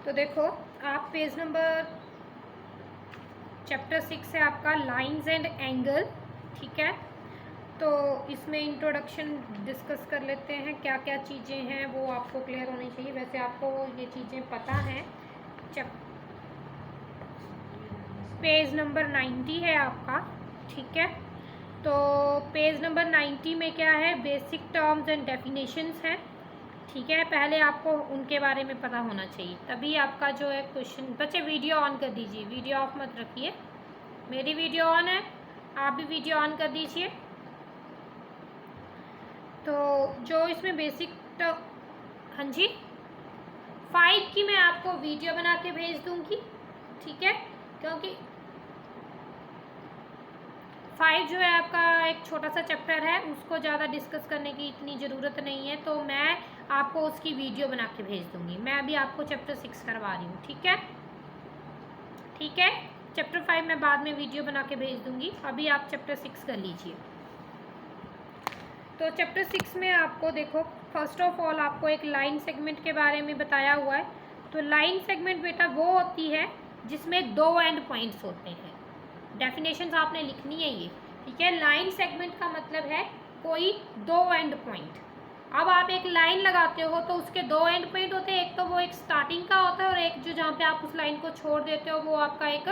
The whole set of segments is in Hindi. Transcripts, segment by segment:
तो देखो आप पेज नंबर चैप्टर 6 है आपका लाइंस एंड एंगल, ठीक है। तो इसमें इंट्रोडक्शन डिस्कस कर लेते हैं, क्या क्या चीज़ें हैं वो आपको क्लियर होनी चाहिए। वैसे आपको ये चीज़ें पता हैं। पेज नंबर 90 है आपका, ठीक है। तो पेज नंबर 90 में क्या है, बेसिक टर्म्स एंड डेफिनेशंस हैं, ठीक है। पहले आपको उनके बारे में पता होना चाहिए, तभी आपका जो है क्वेश्चन। बच्चे वीडियो ऑन कर दीजिए, वीडियो ऑफ मत रखिए। मेरी वीडियो ऑन है, आप भी वीडियो ऑन कर दीजिए। तो जो इसमें बेसिक हाँ जी 5 की मैं आपको वीडियो बना के भेज दूंगी, ठीक है। क्योंकि 5 जो है आपका एक छोटा सा चैप्टर है, उसको ज़्यादा डिस्कस करने की इतनी ज़रूरत नहीं है, तो मैं आपको उसकी वीडियो बना के भेज दूंगी। मैं अभी आपको चैप्टर 6 करवा रही हूँ, ठीक है। ठीक है, चैप्टर 5 मैं बाद में वीडियो बना के भेज दूंगी, अभी आप चैप्टर 6 कर लीजिए। तो चैप्टर 6 में आपको देखो, फर्स्ट ऑफ ऑल आपको एक लाइन सेगमेंट के बारे में बताया हुआ है। तो लाइन सेगमेंट बेटा वो होती है जिसमें 2 एंड पॉइंट्स होते हैं। डेफिनेशंस आपने लिखनी है ये, ठीक है। लाइन सेगमेंट का मतलब है कोई 2 एंड पॉइंट। अब आप एक लाइन लगाते हो तो उसके 2 एंड पॉइंट होते हैं, एक तो वो एक स्टार्टिंग का होता है और एक जो जहाँ पे आप उस लाइन को छोड़ देते हो वो आपका एक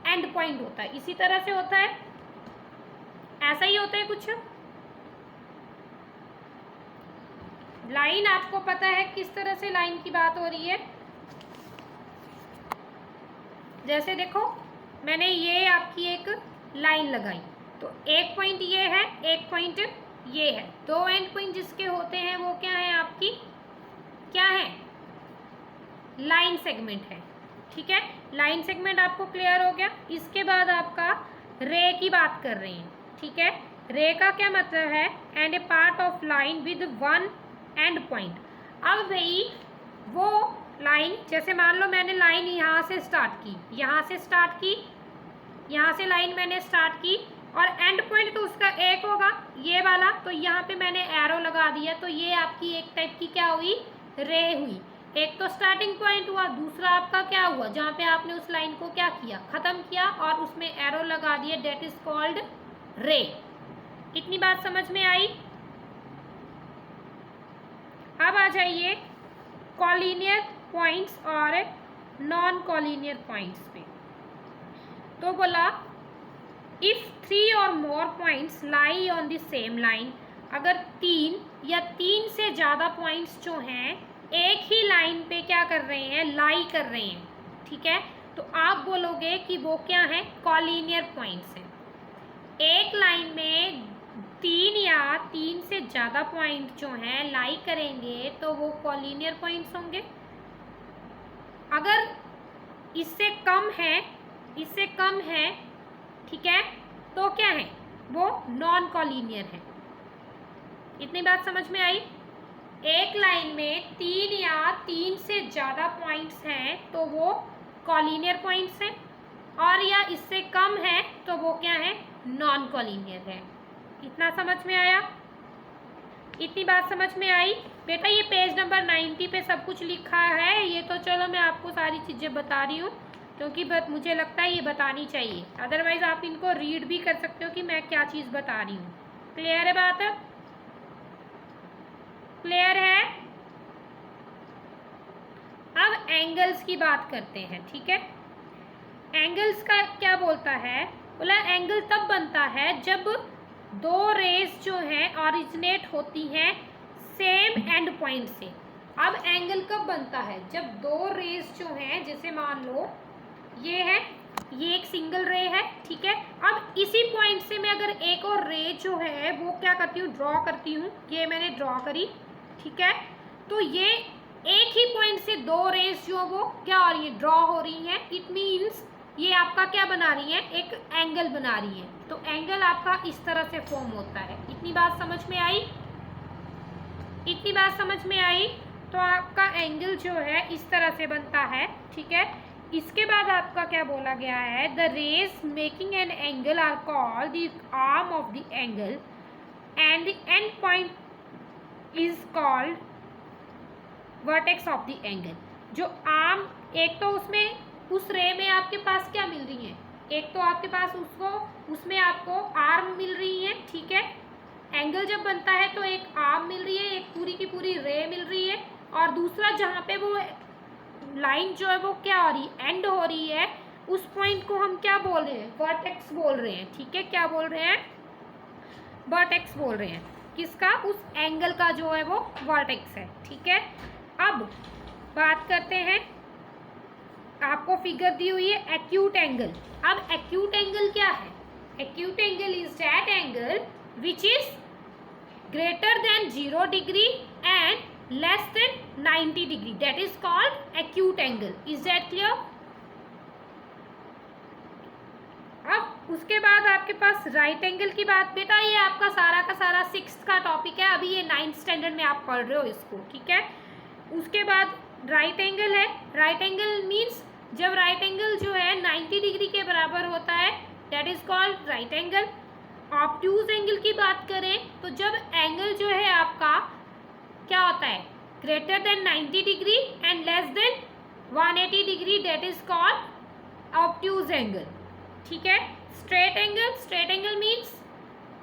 एंड पॉइंट होता है। इसी तरह से होता है, ऐसा ही होता है कुछ। लाइन आपको पता है किस तरह से लाइन की बात हो रही है। जैसे देखो मैंने ये आपकी एक लाइन लगाई, तो एक पॉइंट ये है, एक पॉइंट ये है। 2 एंड पॉइंट जिसके होते हैं वो क्या है आपकी, क्या है, लाइन सेगमेंट है, ठीक है। लाइन सेगमेंट आपको क्लियर हो गया। इसके बाद आपका रे की बात कर रहे हैं, ठीक है। रे का क्या मतलब है, and A part of line with 1 and point. अब भाई वो लाइन, जैसे मान लो मैंने लाइन यहाँ से स्टार्ट की, यहाँ से स्टार्ट की, यहाँ से लाइन मैंने स्टार्ट की, और एंड पॉइंट तो उसका एक होगा ये वाला, तो यहाँ पे मैंने एरो लगा दिया, तो ये आपकी एक टाइप की क्या हुई, रे हुई। एक तो स्टार्टिंग पॉइंट हुआ, दूसरा आपका क्या हुआ, जहाँ पे आपने उस लाइन को क्या किया, खत्म किया और उसमें एरो लगा दिया, डेट इज कॉल्ड रे। इतनी बात समझ में आई। अब आ जाइए कॉलिनियर पॉइंट्स और नॉन कॉलिनियर पॉइंट्स पे। तो बोला इफ 3 और more points lie on the same line, अगर 3 या 3 से ज़्यादा पॉइंट्स जो हैं एक ही लाइन पे क्या कर रहे हैं, लाई कर रहे हैं, ठीक है। तो आप बोलोगे कि वो क्या है, कॉलिनियर पॉइंट्स हैं। एक लाइन में 3 या 3 से ज़्यादा पॉइंट जो हैं लाई करेंगे तो वो कॉलिनियर पॉइंट्स होंगे। अगर इससे कम है, इससे कम है, ठीक है, तो क्या है, वो नॉन कॉलिनियर है। इतनी बात समझ में आई। एक लाइन में 3 या 3 से ज़्यादा पॉइंट्स हैं तो वो कॉलिनियर पॉइंट्स हैं, और या इससे कम है तो वो क्या है, नॉन कॉलिनियर है। इतना समझ में आया, इतनी बात समझ में आई बेटा। ये पेज नंबर 90 पे सब कुछ लिखा है, ये तो चलो मैं आपको सारी चीज़ें बता रही हूँ क्योंकि मुझे लगता है ये बतानी चाहिए, अदरवाइज आप इनको रीड भी कर सकते हो कि मैं क्या चीज़ बता रही हूँ। क्लियर है बात, क्लियर है। अब एंगल्स की बात करते हैं, ठीक है। एंगल्स का क्या बोलता है, बोला एंगल तब बनता है जब 2 रेस जो हैं ऑरिजिनेट होती हैं सेम एंड पॉइंट से। अब एंगल कब बनता है, जब 2 रेस जो हैं, जैसे मान लो ये है, ये एक सिंगल रे है, ठीक है। अब इसी पॉइंट से मैं अगर एक और रे जो है वो क्या करती हूँ, ड्रॉ करती हूँ, ये मैंने ड्रॉ करी, ठीक है। तो ये एक ही पॉइंट से 2 रेस जो वो क्या हो रही है, ड्रॉ हो रही हैं। इट मीन्स ये आपका क्या बना रही है, एक एंगल बना रही है। तो एंगल आपका इस तरह से फॉर्म होता है। इतनी बात समझ में आई, इतनी बात समझ में आई। तो आपका एंगल जो है इस तरह से बनता है, ठीक है। इसके बाद आपका क्या बोला गया है, the rays making an angle are called the arm of the angle and the end point is called vertex of the angle. जो आर्म एक तो उसमें उस रे में आपके पास क्या मिल रही है, एक तो आपके पास उसमें आपको आर्म मिल रही है, ठीक है, एंगल जब बनता है तो एक आर्म मिल रही है, एक पूरी की पूरी रे मिल रही है, और दूसरा जहाँ पे वो लाइन जो है वो क्या हो रही है, एंड हो रही है, उस पॉइंट को हम क्या बोल रहे हैं, वर्टेक्स बोल रहे हैं, ठीक है, क्या बोल रहे हैं, वर्टेक्स बोल रहे हैं, किसका, उस एंगल का जो है वो वर्टेक्स है, ठीक है। अब बात करते हैं, आपको फिगर दी हुई है एक्यूट एंगल। अब एक्यूट एंगल क्या है, acute angle is that angle which is greater then 0 degree and less then 90 degree, that is called acute angle. Is that clear? अब उसके बाद आपके पास राइट एंगल की बात, बेटा ये आपका सारा का सारा 6th का टॉपिक है, अभी ये 9th स्टैंडर्ड में आप पढ़ रहे हो इसको, ठीक है। उसके बाद राइट एंगल है, राइट एंगल मीन्स जब राइट एंगल जो है 90 डिग्री के बराबर होता है, that is called right angle. Obtuse angle की बात करें तो जब एंगल जो है आपका क्या होता है, greater than 90 degree and less than 180 degree, that is called obtuse angle, ठीक है। Straight angle, straight angle means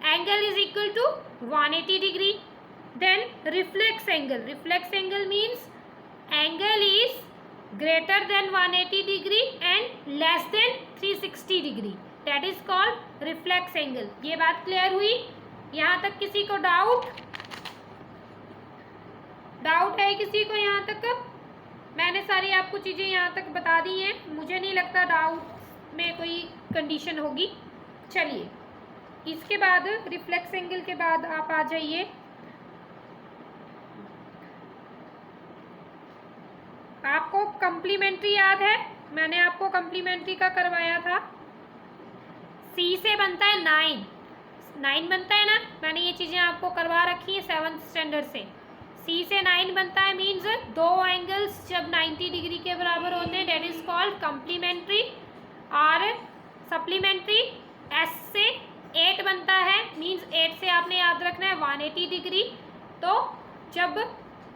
angle is equal to 180 degree. Then reflex angle, reflex angle means angle is greater than 180 degree and less than 360 degree, that is called reflex angle. ये बात क्लियर हुई? यहाँ तक किसी को डाउट है किसी को यहाँ तक? मैंने सारी आपको चीज़ें यहाँ तक बता दी हैं, मुझे नहीं लगता डाउट में कोई कंडीशन होगी। चलिए, इसके बाद रिफ्लेक्स एंगल के बाद आप आ जाइए, आपको कम्प्लीमेंट्री याद है, मैंने आपको कम्प्लीमेंट्री का करवाया था। सी से बनता है 9 बनता है ना, मैंने ये चीज़ें आपको करवा रखी हैं 7th स्टैंडर्ड से। सी से 9 बनता है मीन्स दो एंगल्स जब 90 डिग्री के बराबर होते हैं, डेट इज कॉल्ड कम्प्लीमेंट्री। और सप्लीमेंट्री एस से 8 बनता है, मीन्स 8 से आपने याद रखना है 180 डिग्री। तो जब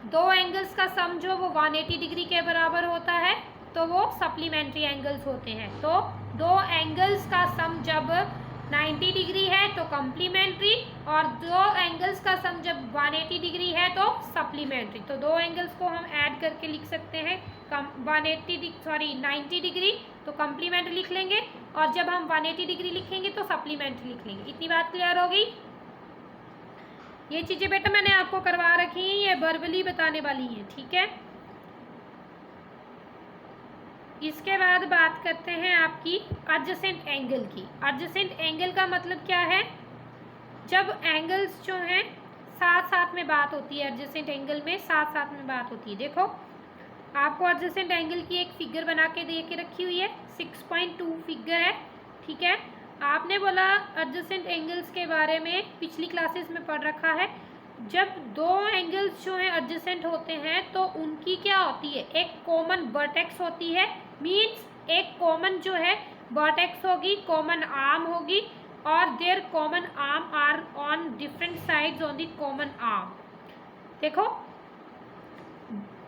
दो एंगल्स का सम जो वो 180 डिग्री के बराबर होता है तो वो सप्लीमेंट्री एंगल्स होते हैं। तो दो एंगल्स का सम जब 90 डिग्री है तो कम्प्लीमेंट्री, और दो एंगल्स का सम जब 180 डिग्री है तो सप्लीमेंट्री। तो दो एंगल्स को हम ऐड करके लिख सकते हैं 90 डिग्री तो कम्प्लीमेंट्री लिख लेंगे, और जब हम 180 डिग्री लिखेंगे तो सप्लीमेंट्री लिख लेंगे। इतनी बात क्लियर हो गई? ये चीज़ें बेटा मैंने आपको करवा रखी हैं, ये वर्बली बताने वाली हैं, ठीक है। इसके बाद बात करते हैं आपकी एडजेसेंट एंगल की। एडजेसेंट एंगल का मतलब क्या है, जब एंगल्स जो हैं साथ साथ में बात होती है, एडजेसेंट एंगल में साथ साथ में बात होती है। देखो आपको एडजेसेंट एंगल की एक फिगर बना के दे के रखी हुई है, 6.2 फिगर है, ठीक है। आपने बोला एडजेसेंट एंगल्स के बारे में पिछली क्लासेस में पढ़ रखा है, जब दो एंगल्स जो हैं एडजेसेंट होते हैं तो उनकी क्या होती है, एक कॉमन वर्टेक्स होती है, मीन्स एक कॉमन जो है वर्टेक्स होगी, कॉमन आर्म होगी, और their common arm are on different sides on the common arm. देखो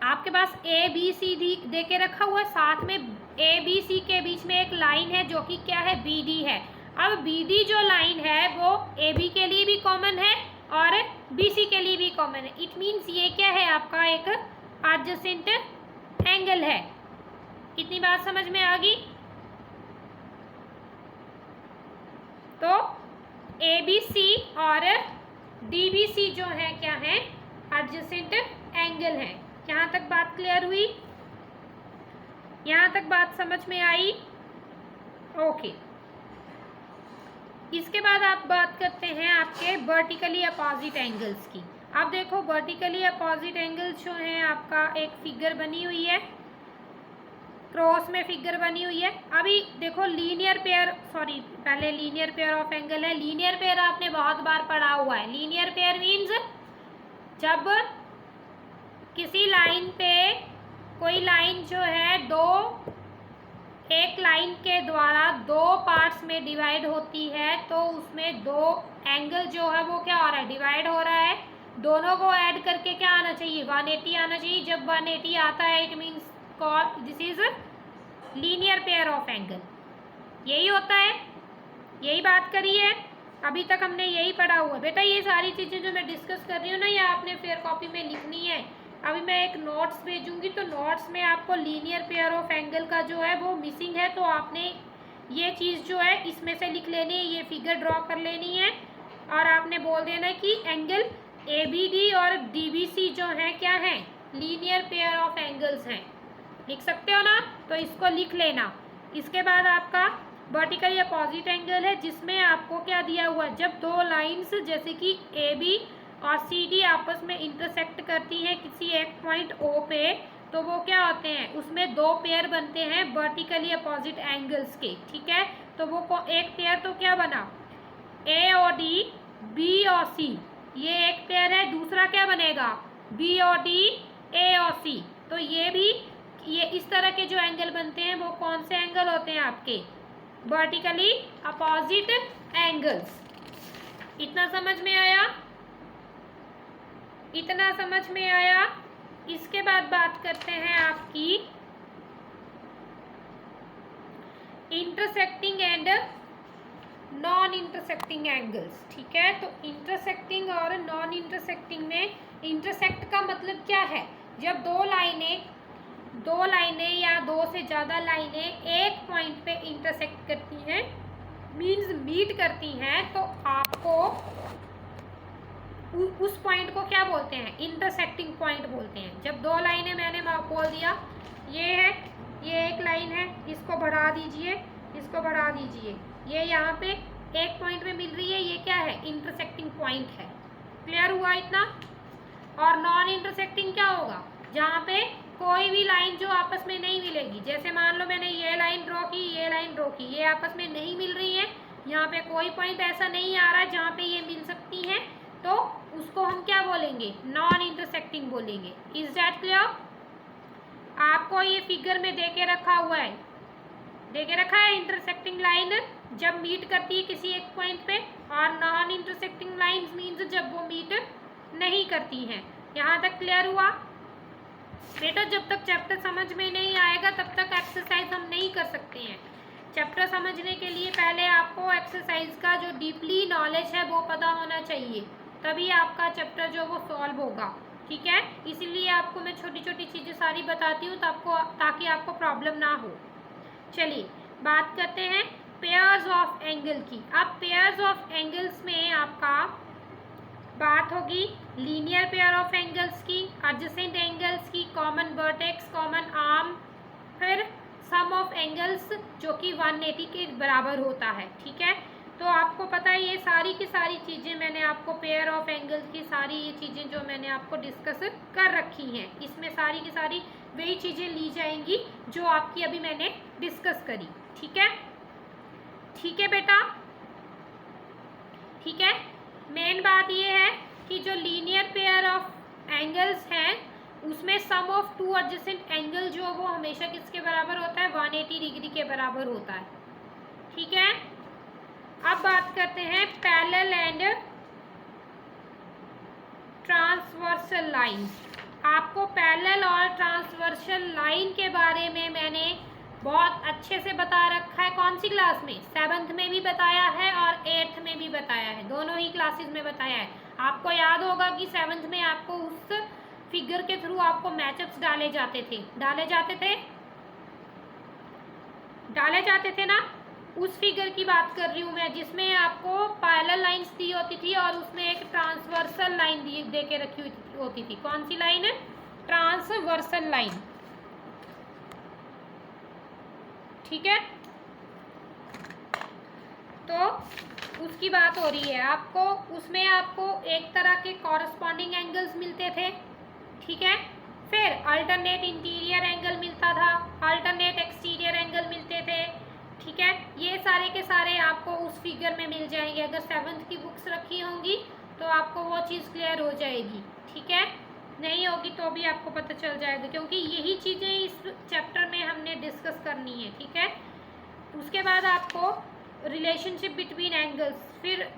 आपके पास ए बी सी डी दे के रखा हुआ है, साथ में ए बी सी के बीच में एक लाइन है जो कि क्या है, बी डी है। अब बी डी जो लाइन है वो ए बी के लिए भी कॉमन है और बी सी के लिए भी कॉमन है। इट मीन्स ये क्या है, आपका एक एडजेसेंट एंगल है। इतनी बात समझ में आ गई? तो ए बी सी और डी बी सी जो है क्या है, एडजेसेंट एंगल है। यहाँ तक बात क्लियर हुई? यहाँ तक बात समझ में आई? ओके। इसके बाद आप बात करते हैं आपके वर्टिकली अपोजिट एंगल्स की। अब देखो वर्टिकली अपोजिट एंगल्स जो हैं, आपका एक फिगर बनी हुई है, क्रॉस में फिगर बनी हुई है। अभी देखो लीनियर पेयर, सॉरी पहले लीनियर पेयर ऑफ एंगल है। लीनियर पेयर आपने बहुत बार पढ़ा हुआ है। लीनियर पेयर मीन्स जब किसी लाइन पे कोई लाइन जो है एक लाइन के द्वारा दो पार्ट्स में डिवाइड होती है तो उसमें दो एंगल जो है वो क्या हो रहा है, डिवाइड हो रहा है। दोनों को ऐड करके क्या आना चाहिए, 180 आना चाहिए। जब 180 आता है it means this is linear pair of angle. यही होता है, यही बात करी है, अभी तक हमने यही पढ़ा हुआ। बेटा ये सारी चीज़ें जो मैं डिस्कस कर रही हूँ ना, ये आपने फेयर कॉपी में लिखनी है। अभी मैं एक नोट्स भेजूंगी, तो नोट्स में आपको लीनियर पेयर ऑफ एंगल का जो है वो मिसिंग है, तो आपने ये चीज़ जो है इसमें से लिख लेनी है, ये फिगर ड्रॉ कर लेनी है, और आपने बोल देना है कि एंगल ABD और DBC जो है क्या है, लीनियर पेयर ऑफ एंगल्स हैं। लिख सकते हो ना, तो इसको लिख लेना। इसके बाद आपका वर्टिकली अपोजिट एंगल है, जिसमें आपको क्या दिया हुआ है, जब दो लाइंस जैसे कि AB और CD आपस में इंटरसेक्ट करती हैं किसी एक पॉइंट O पे, तो वो क्या होते हैं, उसमें दो पेयर बनते हैं वर्टिकली अपोजिट एंगल्स के। ठीक है, तो वो एक पेयर तो क्या बना, A और D, B और C, ये एक पेयर है। दूसरा क्या बनेगा, B और D, A और C। तो ये भी, ये इस तरह के जो एंगल बनते हैं वो कौन से एंगल होते हैं आपके, वर्टिकली अपोजिट एंगल्स। इतना समझ में आया, इतना समझ में आया। इसके बाद बात करते हैं आपकी intersecting and non intersecting angles. ठीक है, तो इंटरसेक्टिंग और नॉन इंटरसेक्टिंग में, इंटरसेक्ट का मतलब क्या है, जब दो लाइनें या दो से ज़्यादा लाइनें एक पॉइंट पे इंटरसेक्ट करती हैं, मीन्स मीट करती हैं, तो आपको उस पॉइंट को क्या बोलते हैं, इंटरसेक्टिंग पॉइंट बोलते हैं। जब दो लाइनें, मैंने बोल दिया ये है, ये एक लाइन है, इसको बढ़ा दीजिए, इसको बढ़ा दीजिए, ये यहाँ पे एक पॉइंट में मिल रही है, ये क्या है, इंटरसेक्टिंग पॉइंट है। क्लियर हुआ इतना। और नॉन इंटरसेक्टिंग क्या होगा, जहाँ पे कोई भी लाइन जो आपस में नहीं मिलेगी। जैसे मान लो मैंने ये लाइन ड्रॉ की, ये लाइन ड्रॉ की, ये आपस में नहीं मिल रही है, यहाँ पे कोई पॉइंट ऐसा नहीं आ रहा है जहाँ पे ये मिल सकती हैं, तो उसको हम क्या बोलेंगे, नॉन इंटरसेक्टिंग बोलेंगे। Is that clear. आपको ये फिगर में दे के रखा हुआ है, दे के रखा है इंटरसेक्टिंग लाइन जब मीट करती है किसी एक पॉइंट पे, और नॉन इंटरसेक्टिंग लाइंस मीन्स जब वो मीट नहीं करती हैं। यहाँ तक क्लियर हुआ बेटा। जब तक चैप्टर समझ में नहीं आएगा तब तक एक्सरसाइज हम नहीं कर सकते हैं। चैप्टर समझने के लिए पहले आपको एक्सरसाइज का जो डीपली नॉलेज है वो पता होना चाहिए, तभी आपका चैप्टर जो वो सॉल्व होगा। ठीक है, इसीलिए आपको मैं छोटी छोटी चीज़ें सारी बताती हूँ ताकि आपको प्रॉब्लम ना हो। चलिए बात करते हैं पेयर्स ऑफ एंगल की। अब पेयर्स ऑफ एंगल्स में आपका बात होगी लीनियर पेयर ऑफ एंगल्स की, एडजेसेंट एंगल्स की, कॉमन वर्टेक्स, कॉमन आर्म, फिर सम ऑफ एंगल्स जो कि 180 के बराबर होता है। ठीक है, तो आपको पता है ये सारी की सारी चीज़ें मैंने आपको पेयर ऑफ एंगल्स की सारी ये चीज़ें जो मैंने आपको डिस्कस कर रखी हैं, इसमें सारी की सारी वही चीज़ें ली जाएंगी जो आपकी अभी मैंने डिस्कस करी। ठीक है, ठीक है बेटा, ठीक है। मेन बात ये है कि जो लीनियर पेयर ऑफ एंगल्स हैं उसमें सम ऑफ टू एडजेसेंट एंगल जो वो हमेशा किसके बराबर होता है, 180 डिग्री के बराबर होता है। ठीक है, अब बात करते हैं पैरेलल एंड ट्रांसवर्सल लाइंस। आपको पैरेलल और ट्रांसवर्सल लाइन के बारे में मैंने बहुत अच्छे से बता रखा है। कौन सी क्लास में, 7th में भी बताया है और 8th में भी बताया है, दोनों ही क्लासेस में बताया है। आपको याद होगा कि 7th में आपको उस फिगर के थ्रू आपको मैचअप्स डाले जाते थे ना। उस फिगर की बात कर रही हूँ मैं जिसमें आपको पैरेलल लाइंस दी होती थी और उसमें एक ट्रांसवर्सल लाइन दे के रखी होती थी। कौन सी लाइन है, ट्रांसवर्सल लाइन। ठीक है, तो उसकी बात हो रही है। आपको उसमें आपको एक तरह के कॉरस्पॉन्डिंग एंगल्स मिलते थे। ठीक है, फिर अल्टरनेट इंटीरियर एंगल मिलता था, अल्टरनेट एक्सटीरियर एंगल मिलते थे। ठीक है, ये सारे के सारे आपको उस फिगर में मिल जाएंगे। अगर 7th की बुक्स रखी होंगी तो आपको वो चीज़ क्लियर हो जाएगी। ठीक है, नहीं होगी तो भी आपको पता चल जाएगा, क्योंकि यही चीज़ें इस चैप्टर में हमने डिस्कस करनी है। ठीक है, उसके बाद आपको रिलेशनशिप बिटवीन एंगल्स, फिर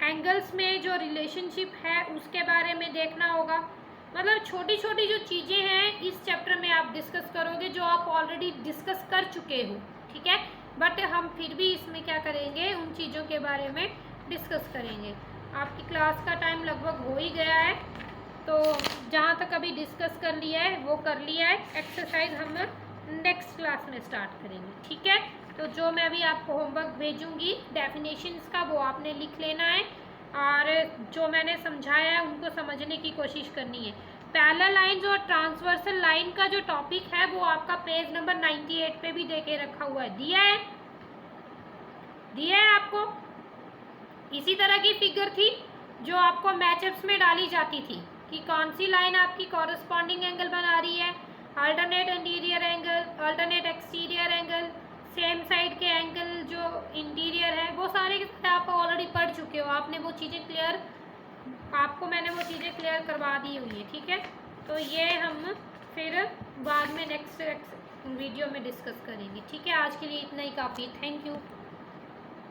एंगल्स में जो रिलेशनशिप है उसके बारे में देखना होगा। मतलब छोटी छोटी जो चीज़ें हैं इस चैप्टर में आप डिस्कस करोगे जो आप ऑलरेडी डिस्कस कर चुके हो, ठीक है। बट हम फिर भी इसमें क्या करेंगे, उन चीज़ों के बारे में डिस्कस करेंगे। आपकी क्लास का टाइम लगभग हो ही गया है, तो जहाँ तक अभी डिस्कस कर लिया है वो कर लिया है। एक्सरसाइज हम नेक्स्ट क्लास में स्टार्ट करेंगे, ठीक है। तो जो मैं अभी आपको होमवर्क भेजूँगी डेफिनेशंस का, वो आपने लिख लेना है और जो मैंने समझाया है उनको समझने की कोशिश करनी है। पैरेलल लाइंस और ट्रांसवर्सल लाइन का जो टॉपिक है वो आपका पेज नंबर 98 पे भी देके रखा हुआ है, दिया है आपको। इसी तरह की फिगर थी जो आपको मैचअप्स में डाली जाती थी कि कौन सी लाइन आपकी कॉरस्पॉन्डिंग एंगल बना रही है, alternate interior angle, alternate exterior angle, same side के एंगल जो इंटीरियर है, वो सारे आप ऑलरेडी पढ़ चुके हो। आपने वो चीज़ें क्लियर, आपको मैंने वो चीज़ें क्लियर करवा दी हुई है, ठीक है। तो ये हम फिर बाद में नेक्स्ट वीडियो में डिस्कस करेंगे, ठीक है। आज के लिए इतना ही काफ़ी, थैंक यू।